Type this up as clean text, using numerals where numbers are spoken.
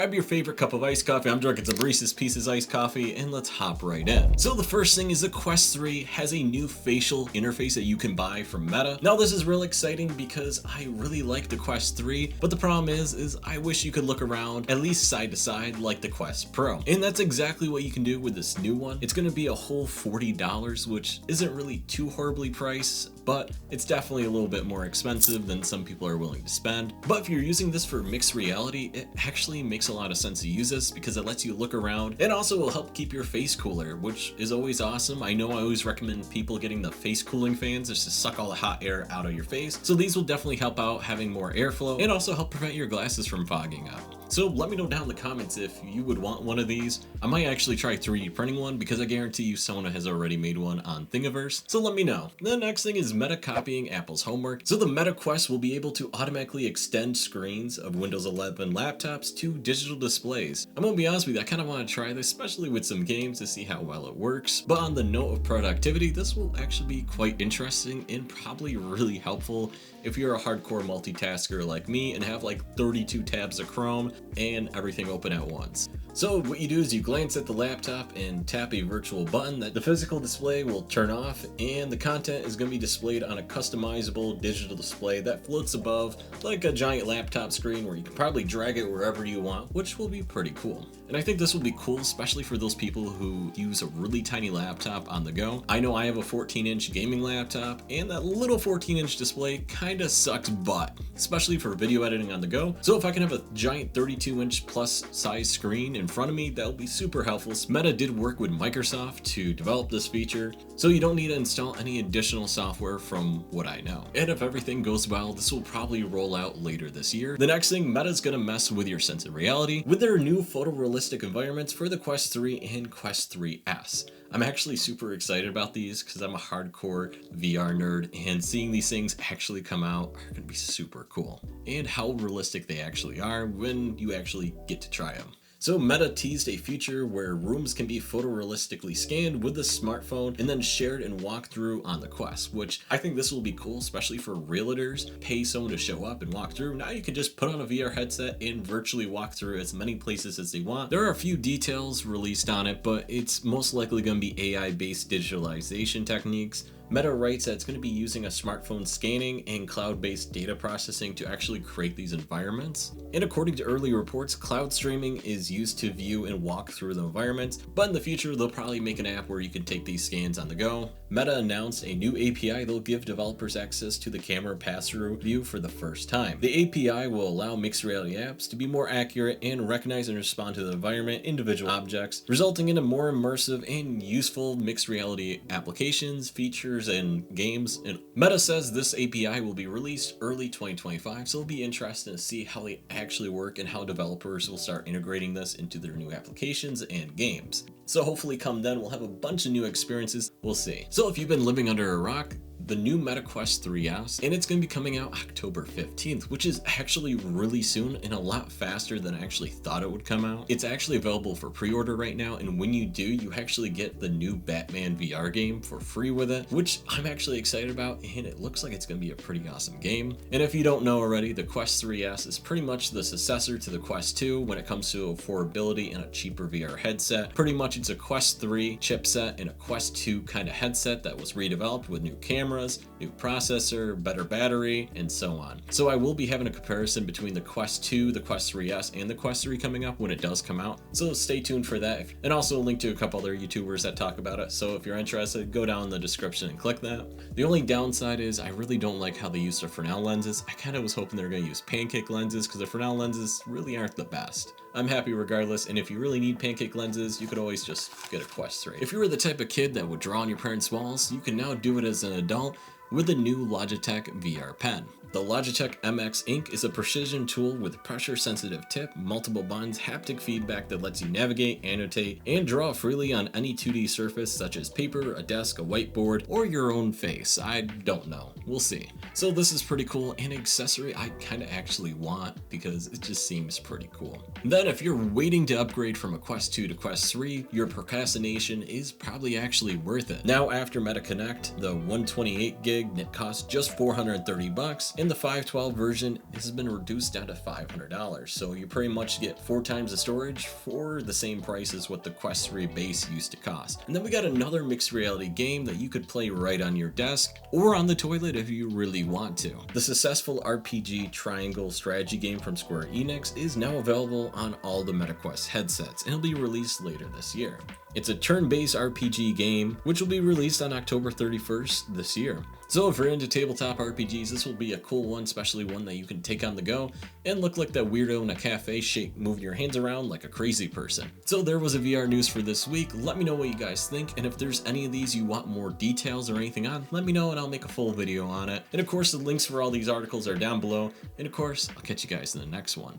grab your favorite cup of iced coffee. I'm drinking some Reese's Pieces iced coffee, and let's hop right in. So the first thing is the Quest 3 has a new facial interface that you can buy from Meta. Now this is real exciting because I really like the Quest 3, but the problem is I wish you could look around at least side to side like the Quest Pro. And that's exactly what you can do with this new one. It's gonna be a whole $40, which isn't really too horribly priced, but it's definitely a little bit more expensive than some people are willing to spend. But if you're using this for mixed reality, it actually makes a lot of sense to use this because it lets you look around and also will help keep your face cooler, which is always awesome. I know I always recommend people getting the face cooling fans just to suck all the hot air out of your face. So these will definitely help out having more airflow and also help prevent your glasses from fogging up. So let me know down in the comments if you would want one of these. I might actually try 3D printing one because I guarantee you someone has already made one on Thingiverse. So let me know. The next thing is Meta copying Apple's homework. So the Meta Quest will be able to automatically extend screens of Windows 11 laptops to digital displays. I'm gonna be honest with you, I kind of want to try this, especially with some games to see how well it works. But on the note of productivity, this will actually be quite interesting and probably really helpful if you're a hardcore multitasker like me and have like 32 tabs of Chrome and everything open at once. So what you do is you glance at the laptop and tap a virtual button that the physical display will turn off, and the content is going to be displayed on a customizable digital display that floats above like a giant laptop screen where you can probably drag it wherever you want, which will be pretty cool. And I think this will be cool, especially for those people who use a really tiny laptop on the go. I know I have a 14-inch gaming laptop, and that little 14-inch display kinda sucks butt, especially for video editing on the go. So if I can have a giant 32-inch plus size screen in front of me, that'll be super helpful. Meta did work with Microsoft to develop this feature, so you don't need to install any additional software from what I know. And if everything goes well, this will probably roll out later this year. The next thing, Meta's gonna mess with your sense of reality with their new photorealistic environments for the Quest 3 and Quest 3S. I'm actually super excited about these because I'm a hardcore VR nerd, and seeing these things actually come out are gonna be super cool. And how realistic they actually are when you actually get to try them. So Meta teased a feature where rooms can be photorealistically scanned with a smartphone and then shared and walked through on the Quest, which I think this will be cool, especially for realtors. Pay someone to show up and walk through. Now you can just put on a VR headset and virtually walk through as many places as they want. There are a few details released on it, but it's most likely going to be AI-based digitalization techniques. Meta writes that it's going to be using a smartphone scanning and cloud-based data processing to actually create these environments. And according to early reports, cloud streaming is used to view and walk through the environments, but in the future they'll probably make an app where you can take these scans on the go. Meta announced a new API that'll give developers access to the camera pass-through view for the first time. The API will allow mixed reality apps to be more accurate and recognize and respond to the environment, individual objects, resulting in a more immersive and useful mixed reality applications, features, and games. And Meta says this API will be released early 2025, so it'll be interesting to see how they actually work and how developers will start integrating this into their new applications and games. So hopefully come then we'll have a bunch of new experiences. We'll see. So if you've been living under a rock, the new Meta Quest 3S, and it's going to be coming out October 15th, which is actually really soon and a lot faster than I actually thought it would come out. It's actually available for pre-order right now, and when you do, you actually get the new Batman VR game for free with it, which I'm actually excited about, and it looks like it's going to be a pretty awesome game. And if you don't know already, the Quest 3S is pretty much the successor to the Quest 2 when it comes to affordability and a cheaper VR headset. Pretty much it's a Quest 3 chipset and a Quest 2 kind of headset that was redeveloped with new cameras, new processor, better battery, and so on. So I will be having a comparison between the Quest 2, the Quest 3S, and the Quest 3 coming up when it does come out. So stay tuned for that. And also a link to a couple other YouTubers that talk about it. So if you're interested, go down in the description and click that. The only downside is I really don't like how they use the Fresnel lenses. I kind of was hoping they were going to use pancake lenses because the Fresnel lenses really aren't the best. I'm happy regardless, and if you really need pancake lenses, you could always just get a Quest 3. If you were the type of kid that would draw on your parents' walls, you can now do it as an adult with the new Logitech VR pen. The Logitech MX Ink is a precision tool with pressure-sensitive tip, multiple buttons, haptic feedback that lets you navigate, annotate, and draw freely on any 2D surface such as paper, a desk, a whiteboard, or your own face. I don't know. We'll see. So this is pretty cool, and an accessory I kind of actually want because it just seems pretty cool. Then if you're waiting to upgrade from a Quest 2 to Quest 3, your procrastination is probably actually worth it. Now after Meta Connect, the 128 gig net costs just $430, and and the 512 version has been reduced down to $500. So you pretty much get 4 times the storage for the same price as what the Quest 3 base used to cost. And then we got another mixed reality game that you could play right on your desk or on the toilet if you really want to. The successful RPG triangle strategy game from Square Enix is now available on all the MetaQuest headsets and it'll be released later this year. It's a turn-based RPG game which will be released on October 31st this year. So if you're into tabletop RPGs, this will be a cool one, especially one that you can take on the go and look like that weirdo in a cafe moving your hands around like a crazy person. So there was a VR news for this week. Let me know what you guys think, and if there's any of these you want more details or anything on, let me know and I'll make a full video on it. And of course the links for all these articles are down below, and of course I'll catch you guys in the next one.